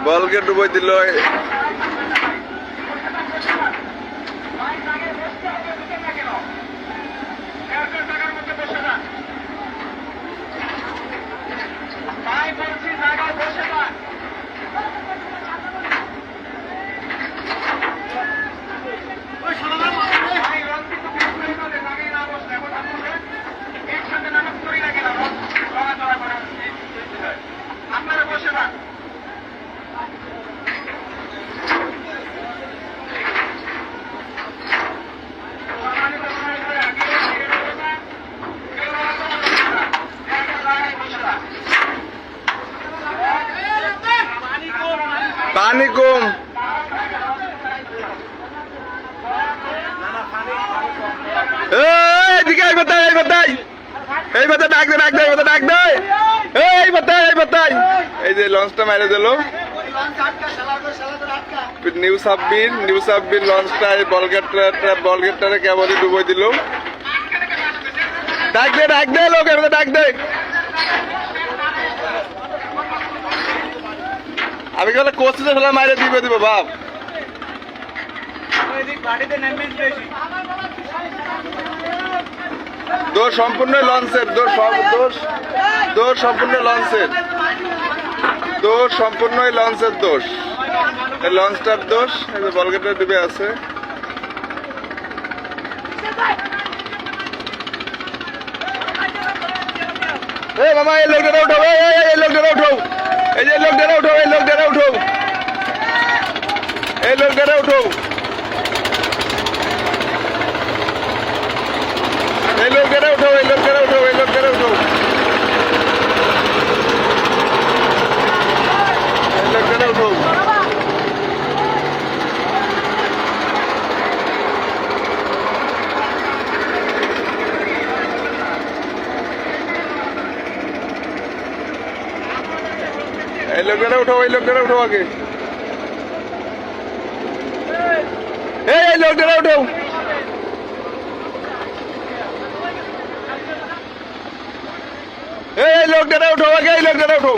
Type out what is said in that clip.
বলকে ডুবাই দিল। পানি কম। এদিকে এই বাতাই, এই বাতাই, এই বাতাই ডাক দে, ডাক দে, এই বাতাই ডাক দে, এই বাতাই, এই বাতাই। এই যে লঞ্চটা মেরে দিল নিউ সাব্বির লঞ্চটা এই বলগেটটারে কেবলই ডুবই দিল। ডাক দে লোক, এবার ডাক দে। আমি বলে কোচিতে ফেলা মাইরে দিবে দিব বাপ। দোষ সম্পূর্ণ লঞ্চের, দোষ সম্পূর্ণ লঞ্চের, দোষ সম্পূর্ণই লঞ্চের দোষ। এই লঞ্চটার দোষ, এই যে বলগেটটা ডুবে আছে। এই মামা এই লোকটা উঠাও, এই লোকটা উঠাও, এই যে লোকটা উঠাও, এই লোকটা উঠাও, এই লোকটা উঠাও, এই লোকটা উঠাও, এই লোকটা উঠাও, এই লোকটা উঠাও, এই লোকটা উঠাও। এই লোকটা উঠাও, এই লোকটা উঠাও আগে, এই লোকটা উঠাও, এই লোকটা উঠাও আগে, এই লোকটা উঠাও।